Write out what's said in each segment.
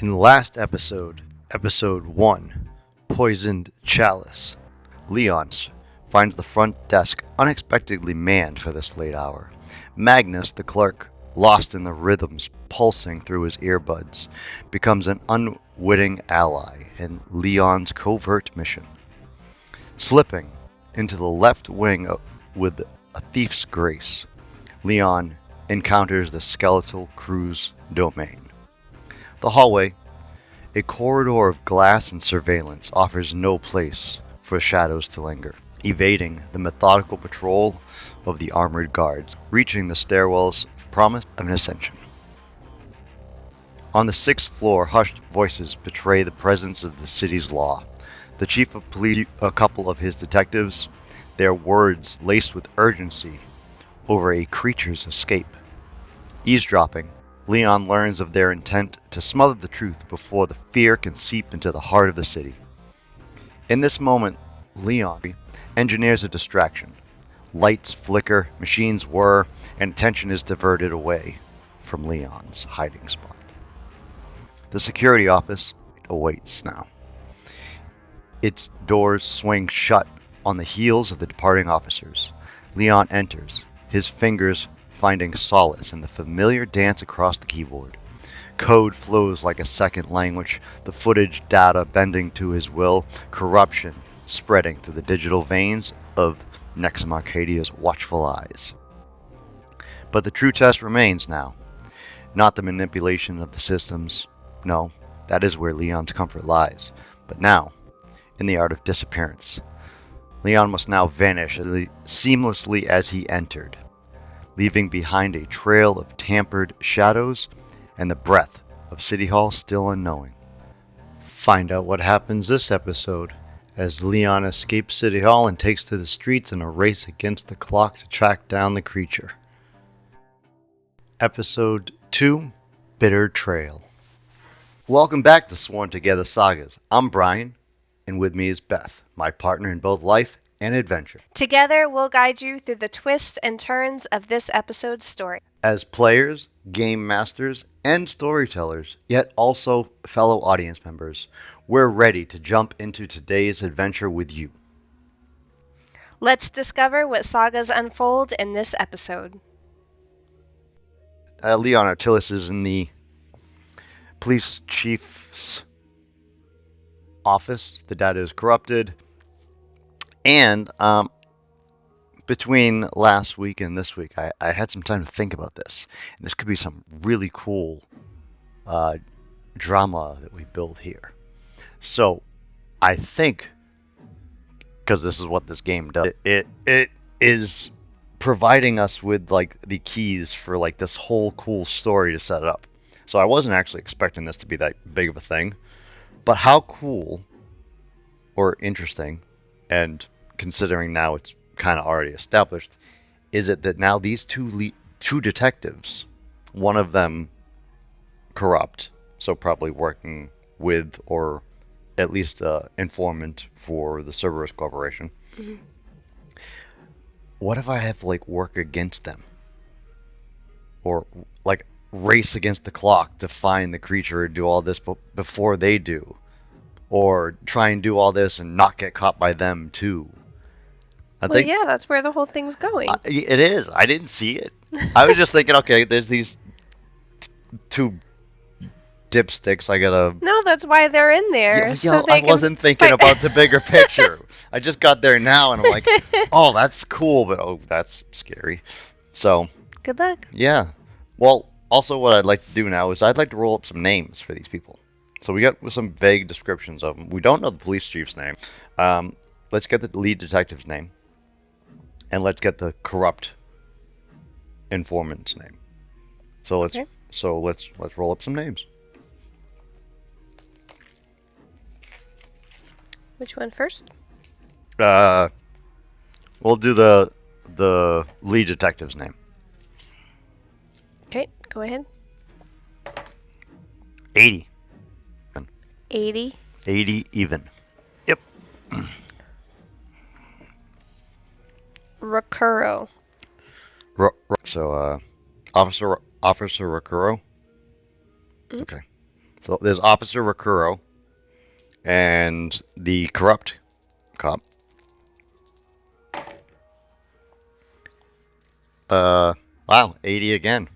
In the last episode, episode 1, Poisoned Chalice, Leon finds the front desk unexpectedly manned for this late hour. Magnus, the clerk, lost in the rhythms pulsing through his earbuds, becomes an unwitting ally in Leon's covert mission. Slipping into the left wing with a thief's grace, Leon encounters the skeletal crew's domain. The hallway, a corridor of glass and surveillance, offers no place for shadows to linger, evading the methodical patrol of the armored guards, reaching the stairwell's promise of an ascension. On the 6th floor, hushed voices betray the presence of the city's law. The chief of police, a couple of his detectives, their words laced with urgency over a creature's escape. Eavesdropping, Leon learns of their intent to smother the truth before the fear can seep into the heart of the city. In this moment, Leon engineers a distraction. Lights flicker, machines whir, and attention is diverted away from Leon's hiding spot. The security office awaits now. Its doors swing shut on the heels of the departing officers. Leon enters, his fingers finding solace in the familiar dance across the keyboard. Code flows like a second language, the footage data bending to his will, corruption spreading through the digital veins of Nexum Arcadia's watchful eyes. But the true test remains now. Not the manipulation of the systems. No, that is where Leon's comfort lies. But now, in the art of disappearance. Leon must now vanish as seamlessly as he entered, leaving behind a trail of tampered shadows and the breath of City Hall still unknowing. Find out what happens this episode as Leon escapes City Hall and takes to the streets in a race against the clock to track down the creature. Episode 2, Bitter Trail. Welcome back to Sworn Together Sagas. I'm Brian, and with me is Beth, my partner in both life and adventure. Together, we'll guide you through the twists and turns of this episode's story. As players, game masters, and storytellers, yet also fellow audience members, we're ready to jump into today's adventure with you. Let's discover what sagas unfold in this episode. Leon Artilis is in the police chief's office. The data is corrupted. And between last week and this week, I had some time to think about this. And this could be some really cool drama that we build here. So I think, because this is what this game does, it is providing us with like the keys for like this whole cool story to set it up. So I wasn't actually expecting this to be that big of a thing. But how cool or interesting, and considering now it's kind of already established, is it that now these two detectives, one of them corrupt, so probably working with or at least informant for the Cerberus Corporation. Mm-hmm. What if I have to like work against them? Or like race against the clock to find the creature and do all this before they do? Or try and do all this and not get caught by them too? I think that's where the whole thing's going. It is. I didn't see it. I was just thinking, okay, there's these two dipsticks. I gotta. No, that's why they're in there. I wasn't thinking about the bigger picture. I just got there now, and I'm like, oh, that's cool, but oh, that's scary. So. Good luck. Yeah. Well, also, what I'd like to do now is I'd like to roll up some names for these people. So we got some vague descriptions of them. We don't know the police chief's name. Let's get the lead detective's name. And let's get the corrupt informant's name. So let's roll up some names. Which one first? We'll do the lead detective's name. Okay, go ahead. 80. 80. 80 even. Yep. Recuro. So, Officer Recuro. Mm-hmm. Okay. So there's Officer Recuro and the corrupt cop. Wow, 80 again.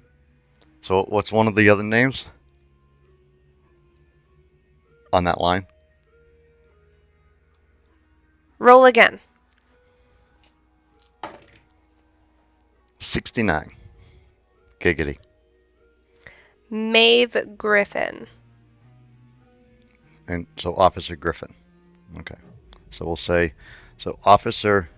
So what's one of the other names on that line? Roll again. 69. Giggity. Maeve Griffin. And so Officer Griffin. Okay. So we'll say, so Officer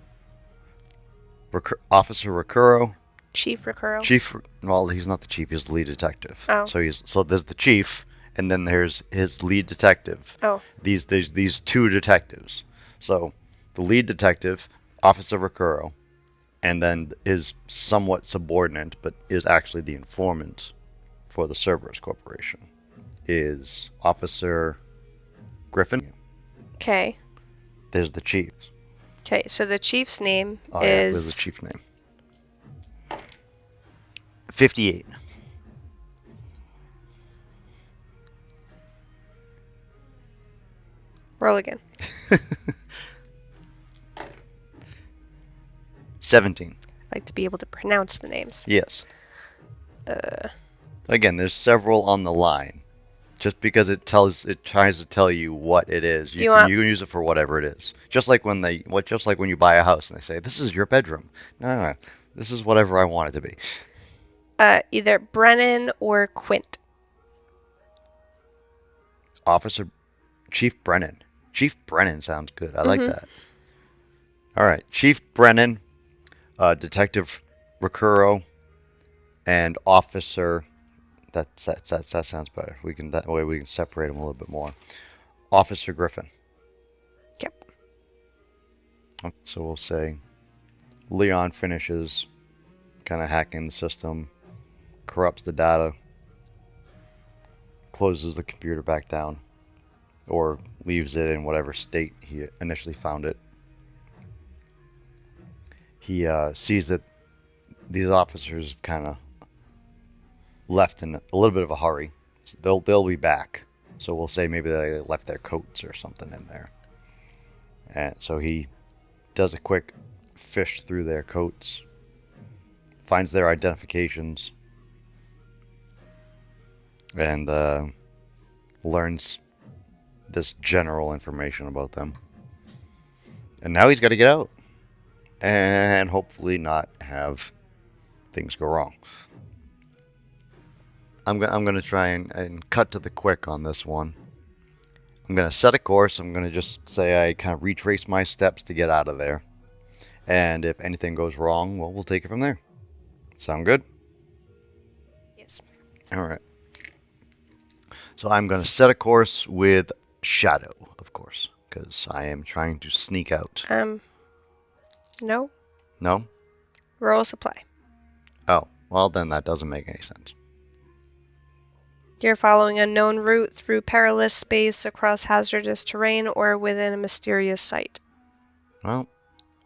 Recuro, Chief Recuro. Chief. Well, he's not the chief. He's the lead detective. Oh. So there's the chief, and then there's his lead detective. Oh. These two detectives. So the lead detective, Officer Recuro, and then his somewhat subordinate, but is actually the informant for the Cerberus Corporation, is Officer Griffin. Okay. There's the chief. Okay, so the chief's name Oh yeah, where's the is chief name? 58. roll again. 17. I like to be able to pronounce the names. Yes. Again, there's several on the line. Just because it tries to tell you what it is. You can use it for whatever it is. Just like when you buy a house and they say, "This is your bedroom." No. This is whatever I want it to be. Either Brennan or Quint. Officer Chief Brennan. Chief Brennan sounds good. I like that. All right, Chief Brennan, Detective Recuro, and Officer. That sounds better. That way we can separate them a little bit more. Officer Griffin. Yep. So we'll say Leon finishes kind of hacking the system, corrupts the data, closes the computer back down, or leaves it in whatever state he initially found it. He sees that these officers kind of left in a little bit of a hurry. So they'll be back. So we'll say maybe they left their coats or something in there. And so he does a quick fish through their coats, finds their identifications, and learns this general information about them. And now he's got to get out and hopefully not have things go wrong. I'm going to try and cut to the quick on this one. I'm going to set a course. I'm going to just say I kind of retrace my steps to get out of there. And if anything goes wrong, well, we'll take it from there. Sound good? Yes. All right. So I'm going to set a course with Shadow, of course, because I am trying to sneak out. No. No? Roll supply. Oh, well, then that doesn't make any sense. You're following a known route through perilous space, across hazardous terrain, or within a mysterious site. Well,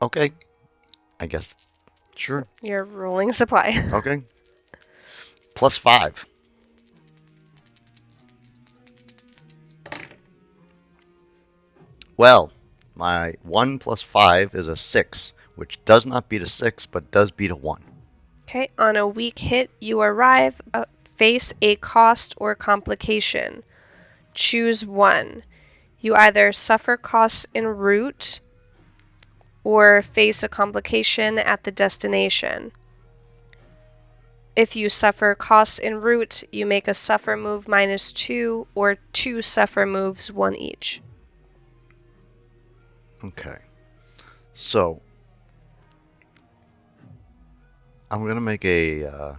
okay. I guess. Sure. So you're rolling supply. Okay. +5. Well, my 1 + 5 is a 6, which does not beat a 6, but does beat a 1. Okay, on a weak hit, you arrive, face a cost or complication. Choose one. You either suffer costs en route or face a complication at the destination. If you suffer costs en route, you make a suffer move -2 or 2 suffer moves, 1 each. Okay. So, I'm going to make a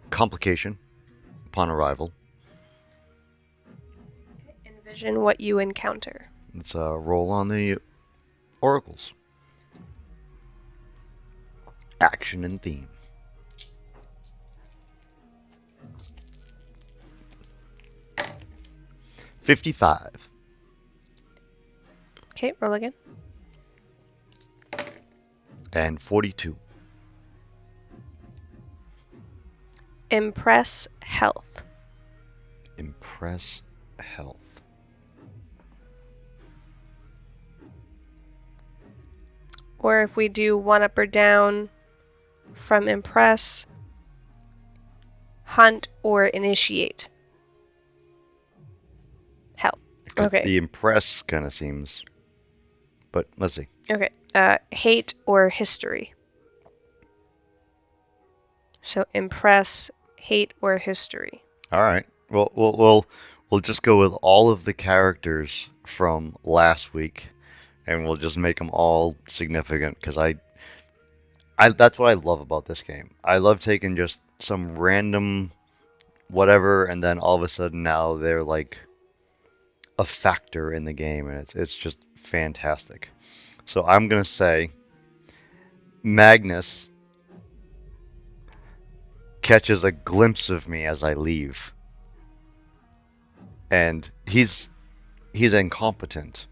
complication upon arrival. Envision what you encounter. Let's roll on the oracles. Action and theme. $55. Okay, roll again. And 42. Impress health. Impress Impress health. Or if we do 1 up or down from impress, hunt, or initiate. Health. Okay. The impress kind of seems, but let's see. Okay. Hate or history. So impress, hate, or history. All right. Well, we'll just go with all of the characters from last week, and we'll just make them all significant because I that's what I love about this game. I love taking just some random whatever, and then all of a sudden now they're like a factor in the game, and it's just fantastic. So I'm gonna say Magnus catches a glimpse of me as I leave, and he's incompetent.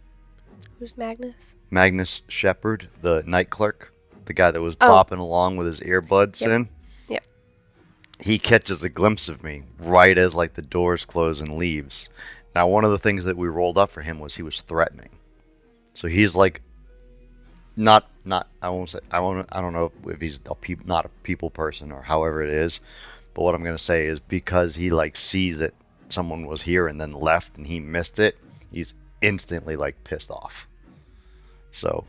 Who's Magnus? Magnus Shepard, the night clerk, the guy that was Oh. bopping along with his earbuds Yep. in. Yep. He catches a glimpse of me right as like the doors close and leaves. Now, one of the things that we rolled up for him was he was threatening. So he's like, not I won't say I don't know if he's not a people person or however it is, but what I'm gonna say is because he like sees that someone was here and then left and he missed it, he's instantly like pissed off. So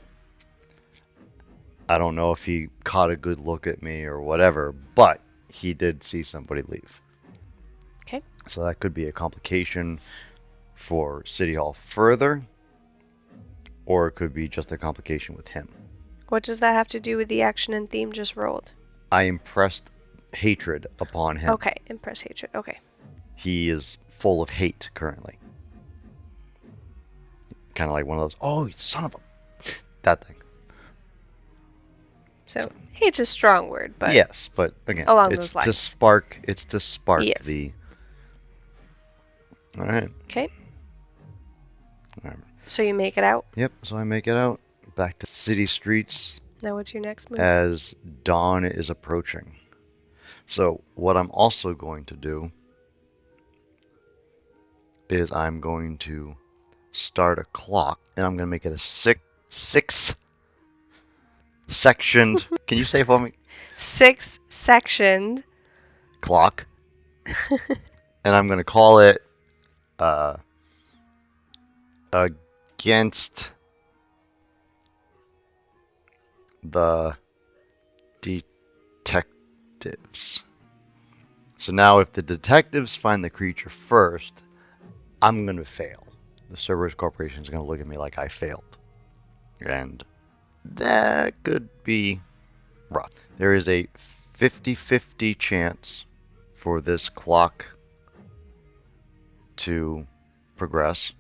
I don't know if he caught a good look at me or whatever, but he did see somebody leave. Okay. So that could be a complication for City Hall further, or it could be just a complication with him. What does that have to do with the action and theme just rolled? I impressed hatred upon him. Okay, impress hatred. Okay. He is full of hate currently. Kind of like one of those, oh, you son of a... that thing. So hate's a strong word, but yes, but again, along it's those to lines. spark. It's to spark Yes. the. All right. Okay. All right. So you make it out. Yep. So I make it out back to city streets Now what's your next move? as dawn is approaching. So what I'm also going to do is I'm going to start a clock, and I'm going to make it a six sectioned. Can you say it for me? 6 sectioned. Clock. And I'm going to call it against the detectives. So now if the detectives find the creature first, I'm going to fail. The Cerberus Corporation is going to look at me like I failed. And that could be rough. There is a 50-50 chance for this clock to progress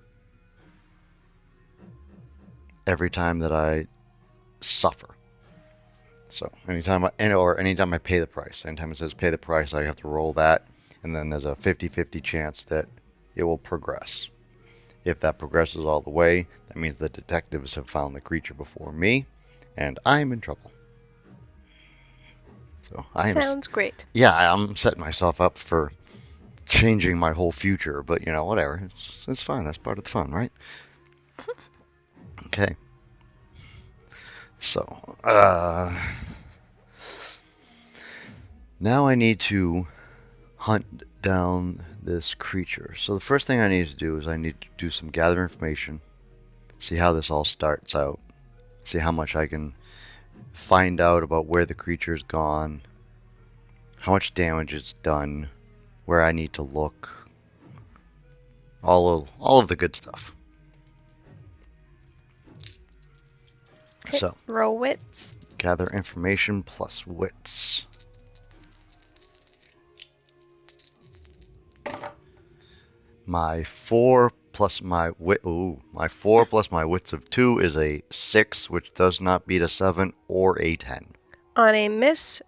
every time that I suffer. So anytime I pay the price, anytime it says pay the price, I have to roll that, and then there's a 50-50 chance that it will progress. If that progresses all the way, that means the detectives have found the creature before me, and I'm in trouble. So Sounds great. Yeah, I'm setting myself up for changing my whole future, but you know, whatever. It's fine. That's part of the fun, right? Okay. So, now I need to hunt down this creature. So the first thing I need to do is I need to do some gather information, see how this all starts out, see how much I can find out about where the creature's gone, how much damage it's done, where I need to look, all of the good stuff. Okay. So, Roll wits. gather information plus wits. My 4 plus my wit. Ooh, my 4 plus my wits of 2 is a 6, which does not beat a 7 or a 10. On a miss,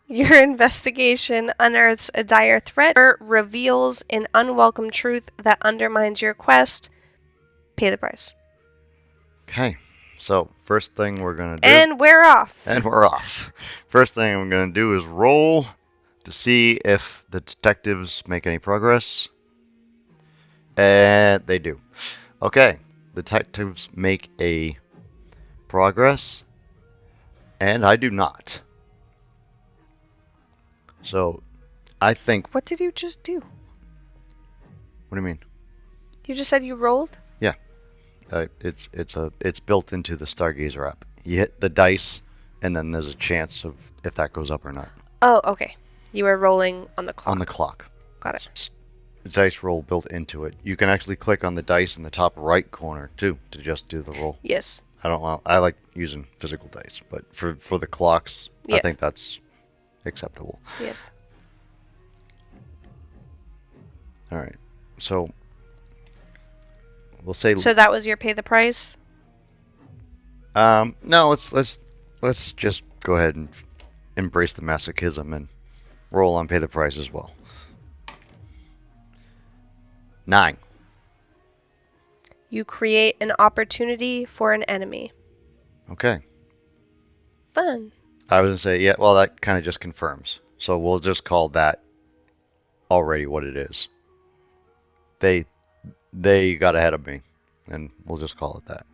your investigation unearths a dire threat or reveals an unwelcome truth that undermines your quest. Pay the price. Okay, so first thing we're gonna do, And we're off. and we're off. First thing I'm gonna do is roll to see if the detectives make any progress. And they do. Okay, the detectives make a progress, and I do not. So, I think. What did you just do? What do you mean? You just said you rolled? Yeah, it's built into the Stargazer app. You hit the dice, and then there's a chance of if that goes up or not Oh, okay. You were rolling on the clock. on the clock. Got it. The dice roll built into it. You can actually click on the dice in the top right corner too to just do the roll. Yes. I like using physical dice, but for the clocks, Yes. I think that's acceptable. Yes. All right. So we'll say So that was your pay the price? no, let's just go ahead and embrace the masochism and roll on pay the price as well. 9. You create an opportunity for an enemy. Okay. Fun. I was gonna say, yeah, well, that kind of just confirms. So we'll just call that already what it is. They got ahead of me, and we'll just call it that.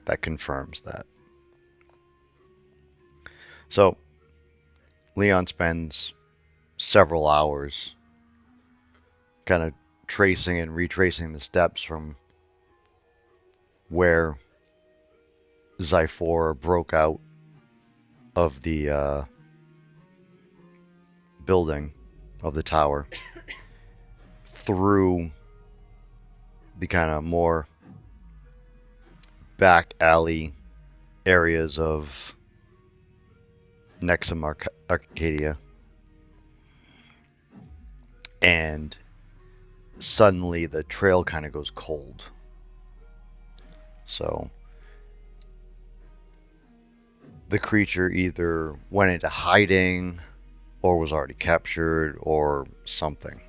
That confirms that. So Leon spends several hours kind of tracing and retracing the steps from where Zyphor broke out of the building of the tower through the kind of more back alley areas of Nexum Arcadia, and suddenly the trail kind of goes cold. So the creature either went into hiding or was already captured or something.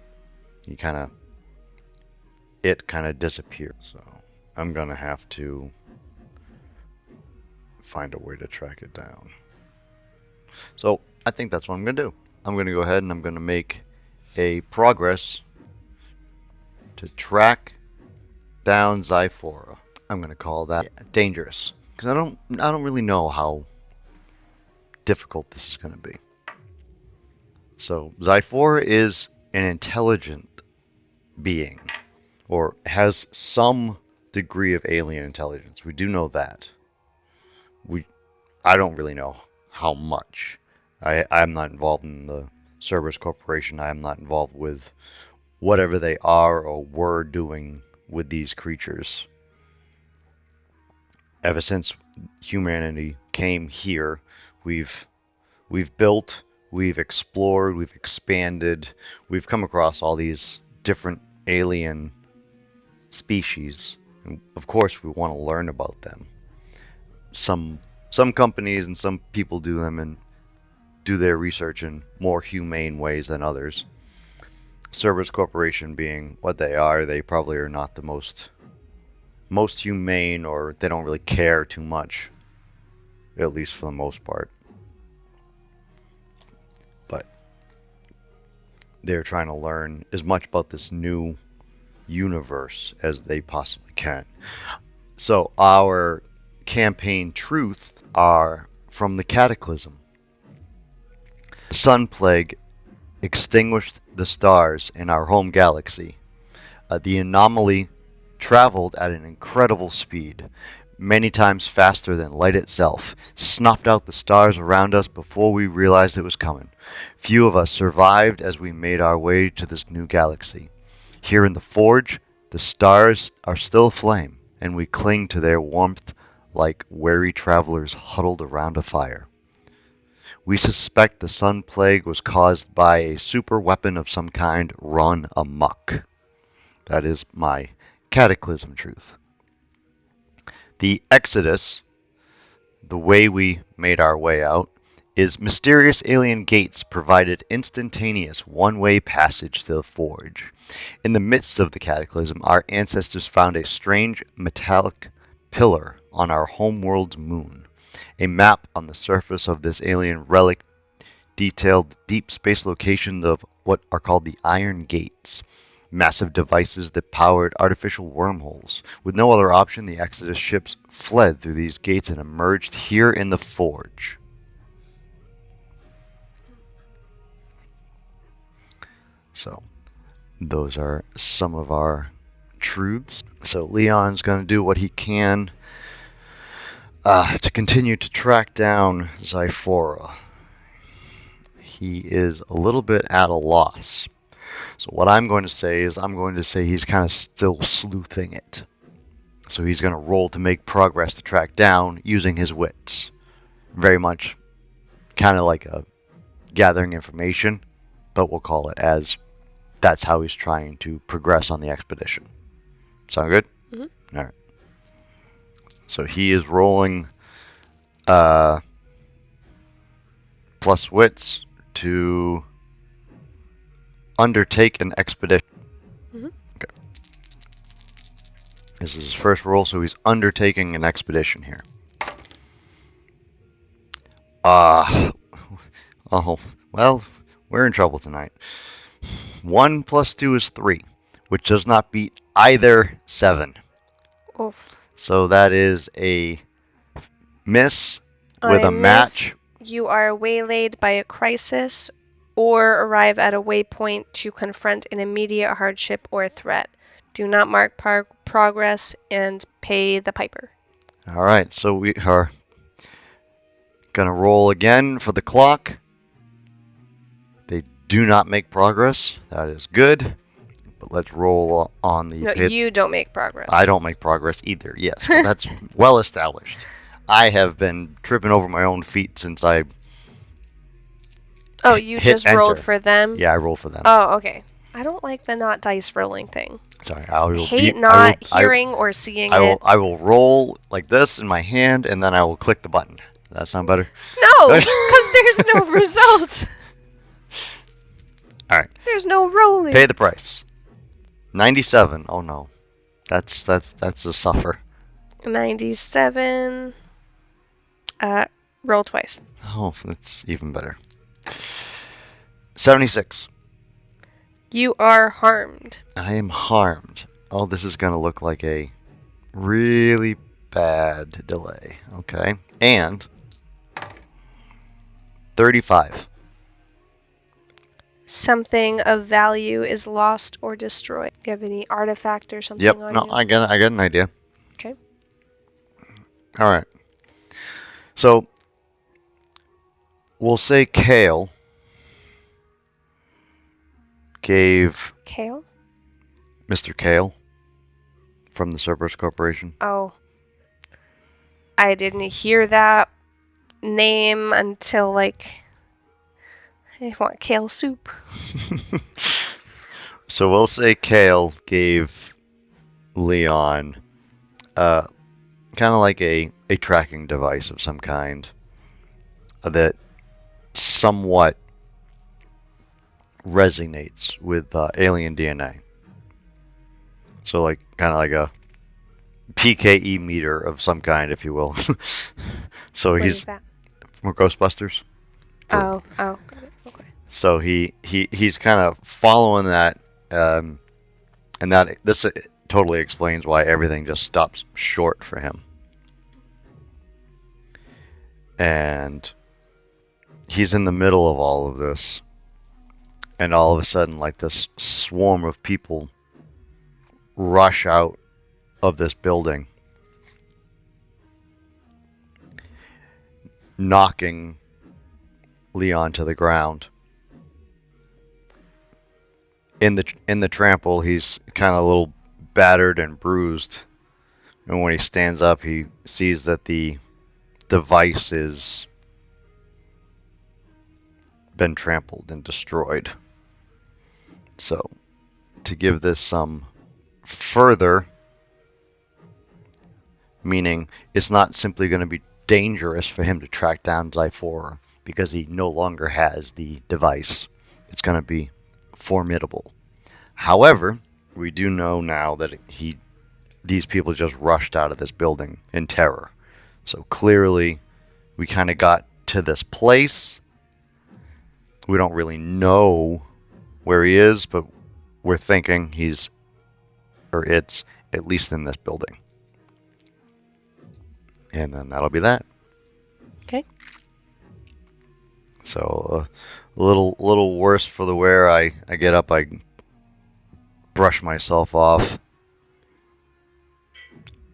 It kind of disappeared. So I'm gonna have to find a way to track it down. So I think that's what I'm gonna do. I'm gonna go ahead and I'm gonna make a progress to track down Zyphora. I'm gonna call that dangerous because I don't really know how difficult this is gonna be. So Zyphora is an intelligent being, or has some degree of alien intelligence. We do know that. I don't really know how much. I'm not involved in the Cerberus Corporation. I am not involved with whatever they are or were doing with these creatures. Ever since humanity came here, we've built, we've explored, we've expanded, we've come across all these different alien species. And of course, we want to learn about them. Some companies and some people do them and do their research in more humane ways than others. Cerberus Corporation being what they are, they probably are not the most humane, or they don't really care too much, at least for the most part. But they're trying to learn as much about this new universe as they possibly can. So our campaign truth are from the Cataclysm. The Sun Plague extinguished the stars in our home galaxy. The anomaly traveled at an incredible speed, many times faster than light itself, snuffed out the stars around us before we realized it was coming. Few of us survived as we made our way to this new galaxy. Here in the Forge, the stars are still aflame, and we cling to their warmth like weary travelers huddled around a fire. We suspect the Sun Plague was caused by a super weapon of some kind run amok. That is my Cataclysm truth. The Exodus, the way we made our way out, is mysterious alien gates provided instantaneous one-way passage to the Forge. In the midst of the Cataclysm, our ancestors found a strange metallic pillar on our homeworld's moon. A map on the surface of this alien relic detailed deep space locations of what are called the Iron Gates, massive devices that powered artificial wormholes. With no other option, the Exodus ships fled through these gates and emerged here in the Forge. So, those are some of our truths. So, Leon's going to do what he can to continue to track down Zyphora. He is a little bit at a loss. So what I'm going to say is he's kind of still sleuthing it. So he's going to roll to make progress to track down using his wits. Very much kind of like a gathering information, but we'll call it as that's how he's trying to progress on the expedition. Sound good? Mm-hmm. All right. So he is rolling plus wits to undertake an expedition. Mm-hmm. Okay. This is his first roll, so he's undertaking an expedition here. Oh, well, we're in trouble tonight. 1 plus 2 is 3, which does not beat either 7. Oof. So that is a miss with a match. You are waylaid by a crisis or arrive at a waypoint to confront an immediate hardship or threat. Do not mark progress and pay the piper. All right, so we are going to roll again for the clock. They do not make progress. That is good. But let's roll on the... No, you don't make progress. I don't make progress either, yes. That's well established. I have been tripping over my own feet since I... Oh, you just rolled for them? Yeah, I rolled for them. Oh, okay. I don't like the not dice rolling thing. Sorry, I will hate not hearing or seeing it. I will roll like this in my hand, and then I will click the button. Does that sound better? No, because there's no result. All right. There's no rolling. Pay the price. 97. Oh no, that's a suffer. 97. Roll twice. Oh, that's even better. 76. You are harmed. I am harmed. Oh, this is going to look like a really bad delay. Okay. And 35. Something of value is lost or destroyed. Do you have any artifact or something Yep. on No, you? I get an idea. Okay. All right. So we'll say Kale gave Kale? Mr. Kale from the Cerberus Corporation. Oh. I didn't hear that name until, like, I want kale soup. So we'll say Kale gave Leon kind of like a tracking device of some kind that somewhat resonates with alien DNA. So like kind of like a PKE meter of some kind, if you will. So What he's is that? from Ghostbusters. Oh, got it. Okay. So he's kind of following that, and this totally explains why everything just stops short for him. And he's in the middle of all of this, and all of a sudden, like this swarm of people rush out of this building, knocking Leon to the ground. In the trample, he's kind of a little battered and bruised, and when he stands up, he sees that the device is been trampled and destroyed. So, to give this some further meaning, it's not simply going to be dangerous for him to track down Zyphora because he no longer has the device. It's going to be formidable. However, we do know now that these people just rushed out of this building in terror. So clearly, we kind of got to this place, We don't really know where he is, but we're thinking he's, or it's, at least in this building. And then that'll be that. Okay. So a little worse for the wear. I get up, I brush myself off,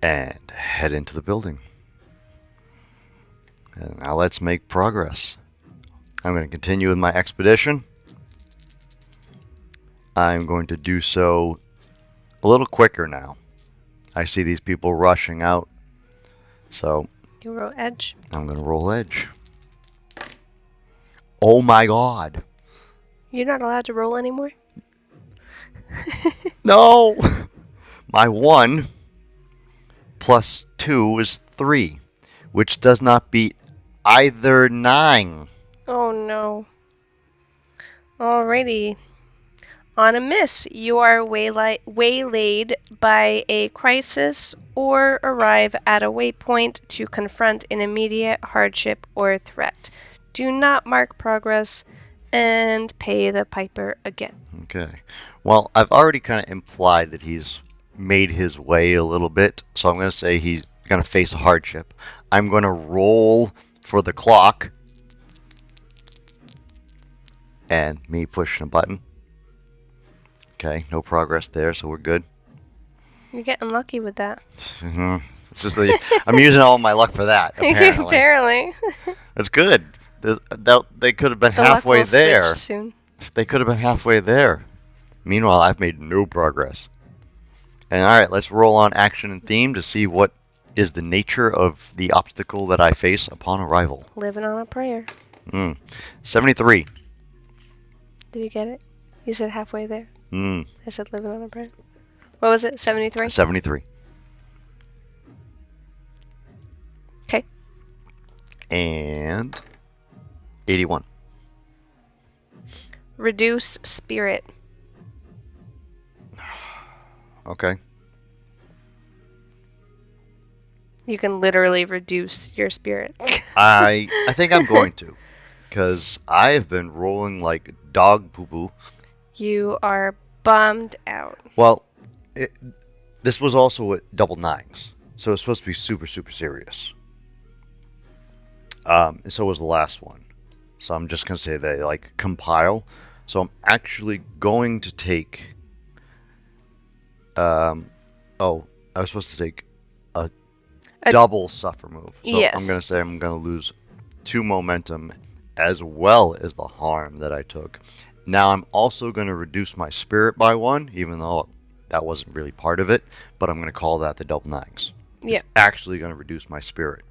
and head into the building. And now let's make progress. I'm going to continue with my expedition. I'm going to do so a little quicker now. I see these people rushing out, so You roll edge. I'm going to roll edge. Oh my god. You're not allowed to roll anymore? No! My 1 plus 2 is 3, which does not beat either 9. Oh no. Alrighty. On a miss, you are waylaid by a crisis or arrive at a waypoint to confront an immediate hardship or threat. Do not mark progress and pay the piper again. Okay. Well, I've already kind of implied that he's made his way a little bit, so I'm going to say he's going to face a hardship. I'm going to roll for the clock. And me pushing a button. Okay, no progress there, so we're good. You're getting lucky with that. It's just I'm using all my luck for that, apparently. Apparently. It's good. They could have been The luck halfway will there. switch soon. They could have been halfway there. Meanwhile, I've made no progress. And alright, let's roll on action and theme to see what is the nature of the obstacle that I face upon arrival. Living on a prayer. 73. Did you get it? You said halfway there. Mm, I said living on a prayer. What was it? 73? 73. Okay. And 81. Reduce spirit. Okay. You can literally reduce your spirit. I think I'm going to, because I have been rolling like dog poo poo. You are bummed out. Well, this was also at double 9s, so it's supposed to be super serious. And so was the last one. So I'm just gonna say they like compile. So I'm actually going to take. Oh, I was supposed to take a double suffer move. So Yes. I'm gonna say I'm gonna lose 2 momentum as well as the harm that I took. Now I'm also gonna reduce my spirit by 1, even though that wasn't really part of it. But I'm gonna call that the double 9s. Yeah. It's actually gonna reduce my spirit.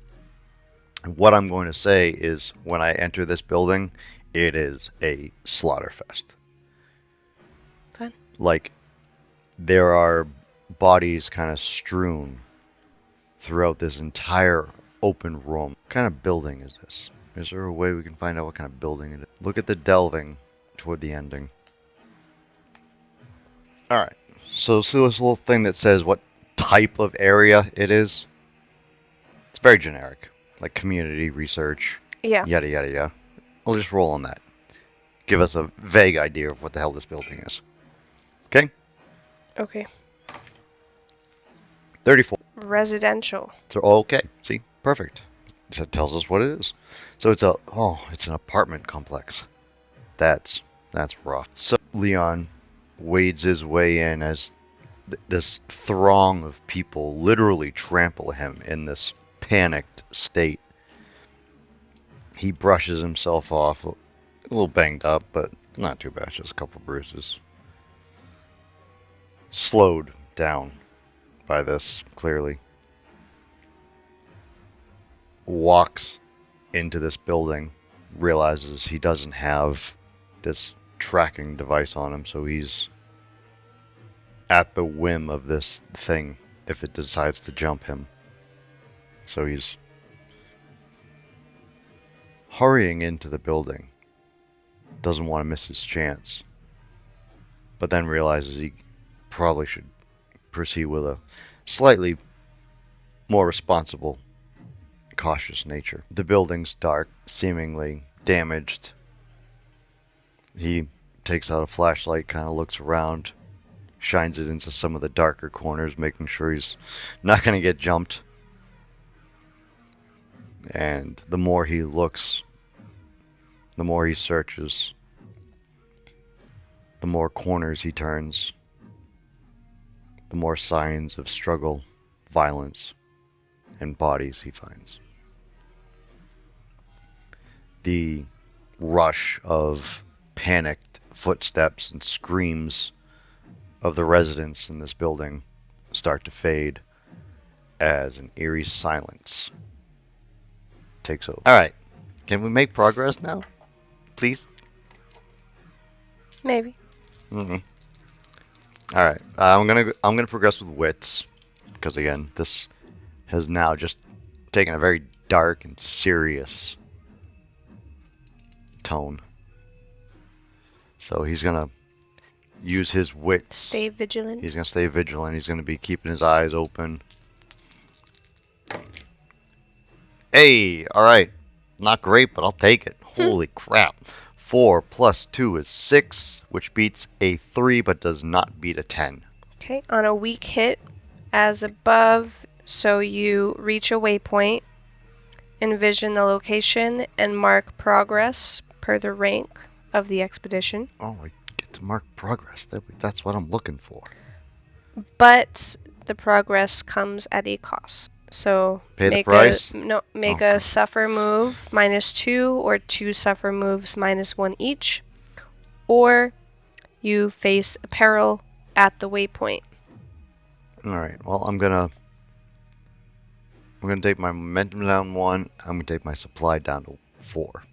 And what I'm going to say is, when I enter this building, it is a slaughter fest. Fun. Like, there are bodies kind of strewn throughout this entire open room. What kind of building is this? Is there a way we can find out what kind of building it is? Look at the delving toward the ending. Alright, so see this little thing that says what type of area it is? It's very generic. Like community research, Yeah. yada yada yada. We'll just roll on that. Give us a vague idea of what the hell this building is. Okay? Okay. 34. Residential. So okay, see, perfect. So it tells us what it is. So it's an apartment complex. That's rough. So Leon wades his way in as this throng of people literally trample him in this panicked state. He brushes himself off, a little banged up, but not too bad, just a couple bruises. Slowed down by this, clearly. Walks into this building, realizes he doesn't have this tracking device on him, so he's at the whim of this thing if it decides to jump him. So he's hurrying into the building. Doesn't want to miss his chance. But then realizes he probably should proceed with a slightly more responsible, cautious nature. The building's dark, seemingly damaged. He takes out a flashlight, kind of looks around, shines it into some of the darker corners, making sure he's not going to get jumped. And the more he looks, the more he searches, the more corners he turns, the more signs of struggle, violence, and bodies he finds. The rush of panicked footsteps and screams of the residents in this building start to fade as an eerie silence takes over. Alright, can we make progress now? Please? Maybe. Mm-mm. Alright, I'm gonna progress with wits, because again, this has now just taken a very dark and serious tone. So he's gonna use his wits. Stay vigilant. He's gonna stay vigilant. He's gonna be keeping his eyes open. Hey, alright. Not great, but I'll take it. Holy crap. 4 plus 2 is 6, which beats a 3 but does not beat a 10. Okay, on a weak hit, as above, so you reach a waypoint, envision the location, and mark progress per the rank of the expedition. Oh, I get to mark progress. That's what I'm looking for. But the progress comes at a cost. So Pay the price? Make a suffer move -2 or 2 suffer moves -1 each, or you face a peril at the waypoint. All right. Well, I'm gonna take my momentum down 1. I'm gonna take my supply down to 4.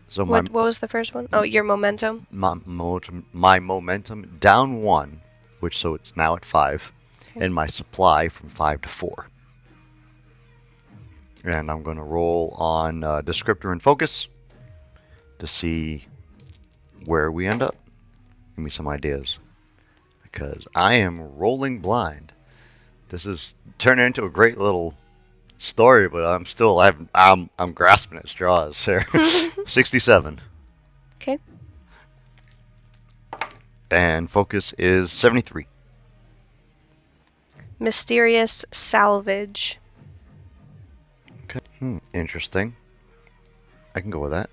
So what was the first one? Oh, your momentum. My momentum down 1, so it's now at 5, Okay. and my supply from 5 to 4. And I'm gonna roll on descriptor and focus to see where we end up. Give me some ideas, because I am rolling blind. This is turning into a great little story, but I'm grasping at straws here. 67. Okay. And focus is 73. Mysterious salvage. Okay. Interesting. I can go with that.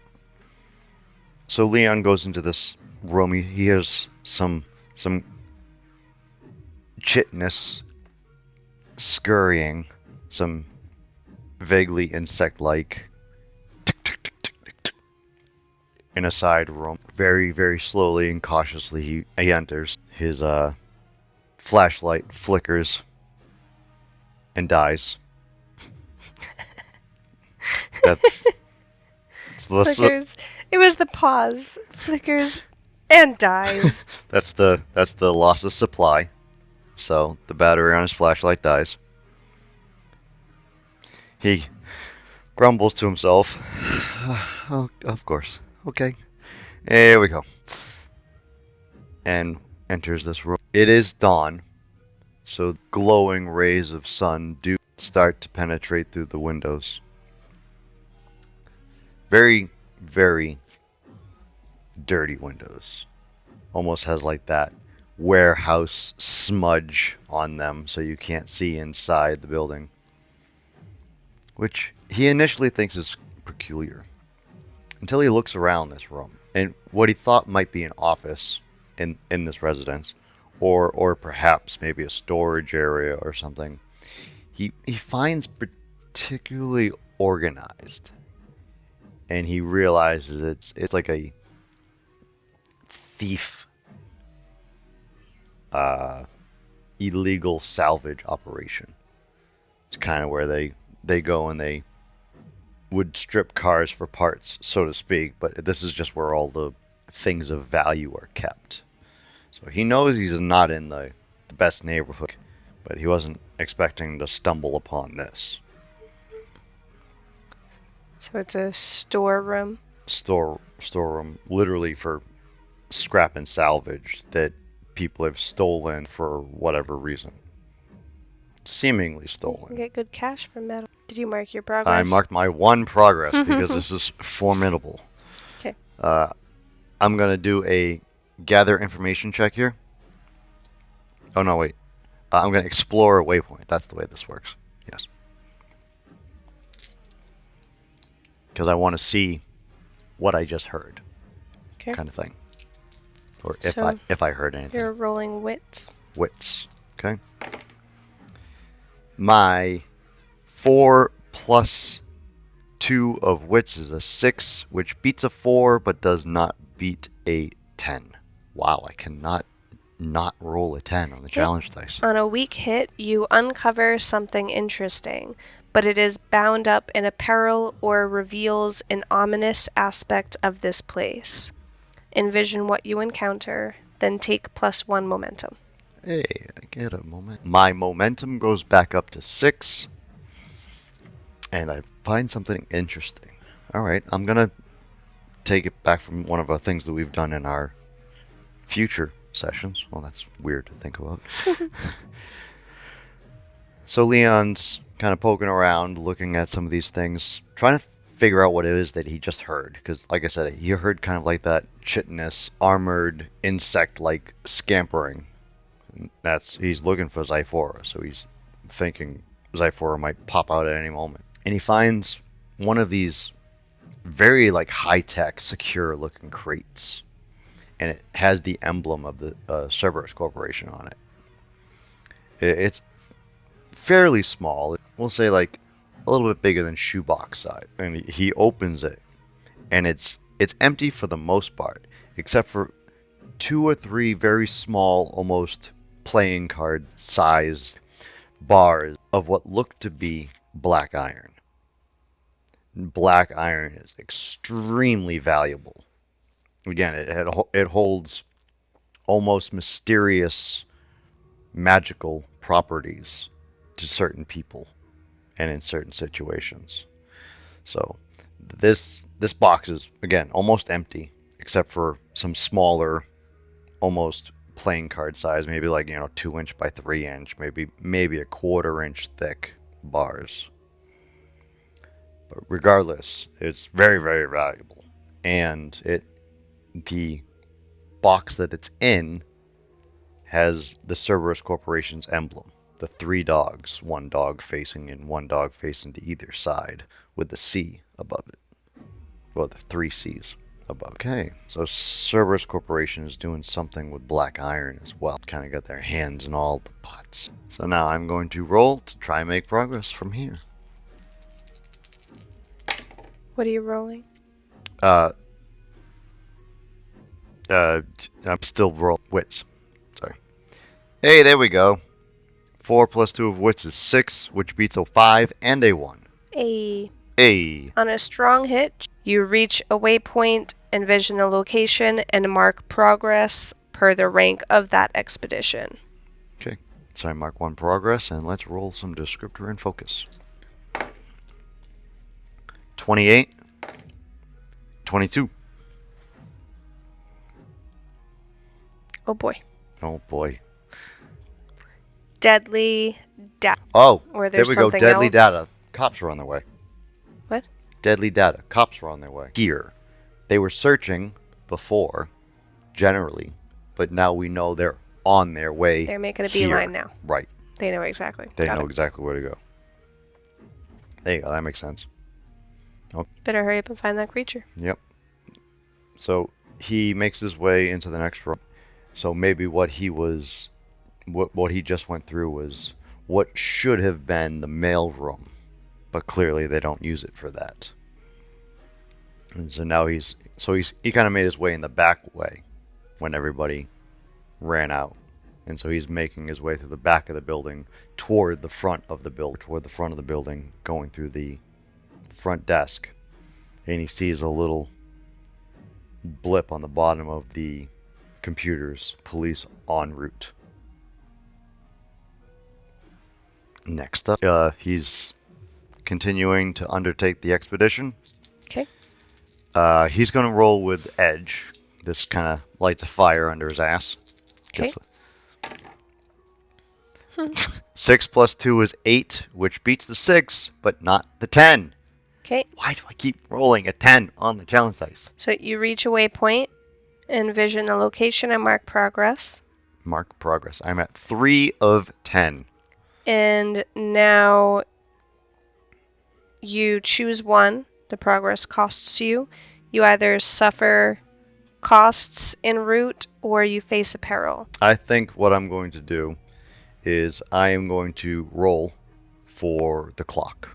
So Leon goes into this room. He hears some chitness scurrying, some vaguely insect-like in a side room. Very, very slowly and cautiously he enters. His flashlight flickers and dies. That's Flickers. It was the pause. Flickers and dies. that's the loss of supply. So the battery on his flashlight dies. He grumbles to himself. Oh, of course. Okay. Here we go. And enters this room. It is dawn, so glowing rays of sun do start to penetrate through the windows. Very, very dirty windows. Almost has like that warehouse smudge on them, so you can't see inside the building, which he initially thinks is peculiar until he looks around this room and what he thought might be an office in this residence, or perhaps maybe a storage area or something, he finds particularly organized, and he realizes it's like a thief illegal salvage operation. It's kind of where they go and they would strip cars for parts, so to speak, but this is just where all the things of value are kept. So he knows he's not in the best neighborhood, but he wasn't expecting to stumble upon this. So it's a storeroom. Storeroom, literally for scrap and salvage that people have stolen for whatever reason. Seemingly You stolen. can get good cash from metal. Did you mark your progress? I marked my 1 progress because this is formidable. Okay. I'm going to do a gather information check here. Oh, no, wait. I'm going to explore a waypoint. That's the way this works. Yes. Because I want to see what I just heard, Okay. kind of thing. Or So if I heard anything. you're rolling wits. Wits. Okay. My 4 plus 2 of wits is a 6, which beats a 4 but does not beat a 10. Wow, I cannot not roll a 10 on the challenge dice. On a weak hit, you uncover something interesting, but it is bound up in a peril or reveals an ominous aspect of this place. Envision what you encounter, then take +1 momentum. Hey, I get a moment. My momentum goes back up to 6, and I find something interesting. Alright, I'm going to take it back from one of the things that we've done in our future sessions. Well, that's weird to think about. So Leon's kind of poking around, looking at some of these things, trying to figure out what it is that he just heard. Because, like I said, he heard kind of like that chitinous, armored, insect-like scampering. And he's looking for Zyphora, so he's thinking Zyphora might pop out at any moment. And he finds one of these very like high-tech, secure-looking crates. And it has the emblem of the Cerberus Corporation on it. It's fairly small. We'll say like a little bit bigger than shoebox size. And he opens it, and it's empty for the most part, except for 2 or 3 very small, almost playing card sized bars of what look to be black iron. Black iron is extremely valuable. Again, it holds almost mysterious magical properties to certain people and in certain situations. So this box is, again, almost empty except for some smaller, almost playing card size, maybe like 2" by 3", maybe a 1/4" thick bars. But regardless, it's very, very valuable, and the box that it's in has the Cerberus Corporation's emblem. The 3 dogs, 1 dog facing in, 1 dog facing to either side, with the C above it. Well, the 3 C's above. Okay, so Cerberus Corporation is doing something with black iron as well. Kind of got their hands in all the pots. So now I'm going to roll to try and make progress from here. What are you rolling? I'm still roll wits. Sorry. Hey, there we go. 4 plus 2 of wits is 6, which beats a 5 and a 1. On a strong hit, you reach a waypoint, envision a location, and mark progress per the rank of that expedition. Okay, so I mark 1 progress, and let's roll some descriptor and focus. 28, 22. Oh boy. Oh boy. Deadly data. Oh, Or there there's we go. something Deadly else. data. Cops are on their way. What? Deadly data. Cops were on their way. Here. They were searching before, generally, but now we know they're on their way. They're making a here. beeline now. Right. They know exactly. They Got know it. exactly where to go. There you go. That makes sense. Better hurry up and find that creature. Yep. So he makes his way into the next room. So maybe what he just went through was what should have been the mail room, but clearly they don't use it for that. And so now he kind of made his way in the back way when everybody ran out. And so he's making his way through the back of the building toward the front of the building, going through the front desk. And he sees a little blip on the bottom of the computer's police en route. Next up, he's continuing to undertake the expedition. Okay. He's going to roll with Edge. This kind of lights a fire under his ass. Okay. 6 plus 2 is 8, which beats the 6, but not the 10. Okay. Why do I keep rolling a 10 on the challenge dice? So you reach a waypoint, Envision the location and mark progress. Mark progress. I'm at 3 of 10. And now you choose one. The progress costs you. You either suffer costs en route or you face a peril. I think what I'm going to do is I am going to roll for the clock.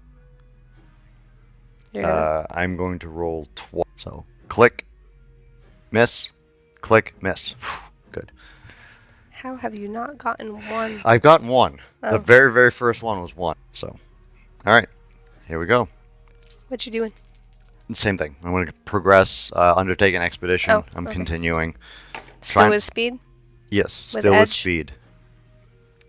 I'm going to roll twice. So click, miss, click, miss. Good. How have you not gotten one? I've gotten one. Oh. The very, very first one was one. So, all right, here we go. What you doing? Same thing. I'm going to progress, undertake an expedition. Oh, I'm okay. continuing. Still with speed? Yes, With still with edge? speed.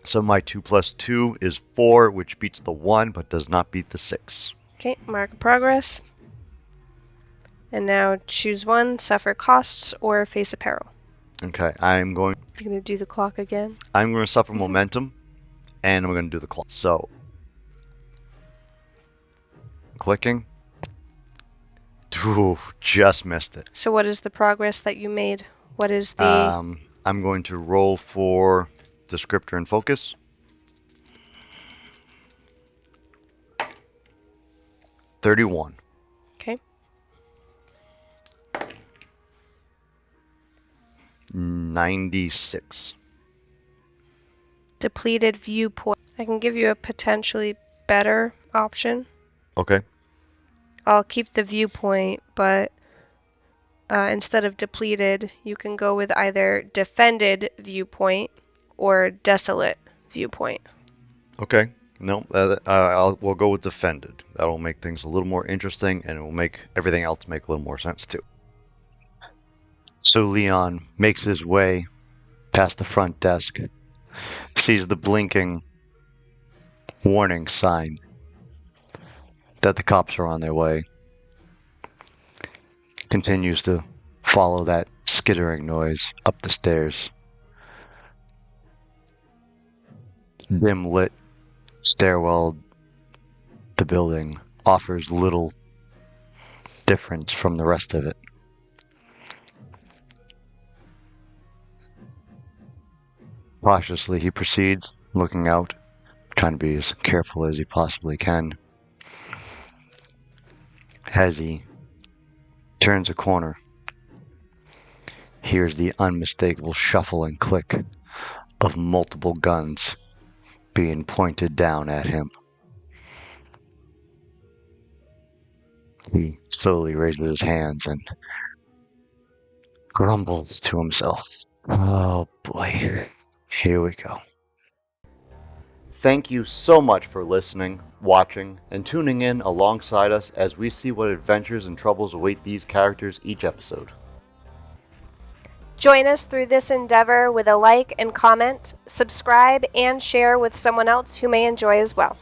So my 2 plus 2 is 4, which beats the 1, but does not beat the 6. Okay, mark progress. And now choose one, suffer costs, or face a peril. Okay, I'm going You're going to do the clock again? to suffer momentum, and I'm going to do the clock. So, clicking. Ooh, just missed it. So what is the progress that you made? What is the... I'm going to roll for descriptor and focus. $31. Okay. 96. Depleted viewpoint. I can give you a potentially better option. Okay. I'll keep the viewpoint, but instead of depleted, you can go with either defended viewpoint or desolate viewpoint. Okay. No, we'll go with defended. That'll make things a little more interesting, and it will make everything else make a little more sense too. So Leon makes his way past the front desk, sees the blinking warning sign that the cops are on their way, continues to follow that skittering noise up the stairs. Dim lit stairwell, the building offers little difference from the rest of it. Cautiously, he proceeds, looking out, trying to be as careful as he possibly can. As he turns a corner, hears the unmistakable shuffle and click of multiple guns being pointed down at him. He slowly raises his hands and grumbles to himself. Oh boy, here we go. Thank you so much for listening, watching, and tuning in alongside us as we see what adventures and troubles await these characters each episode. Join us through this endeavor with a like and comment, subscribe, and share with someone else who may enjoy as well.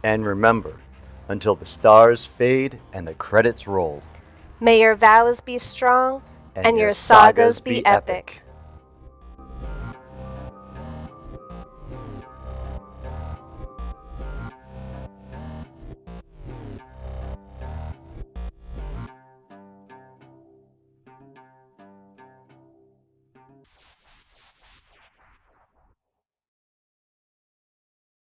And remember, until the stars fade and the credits roll, May your vows be strong and your sagas be epic.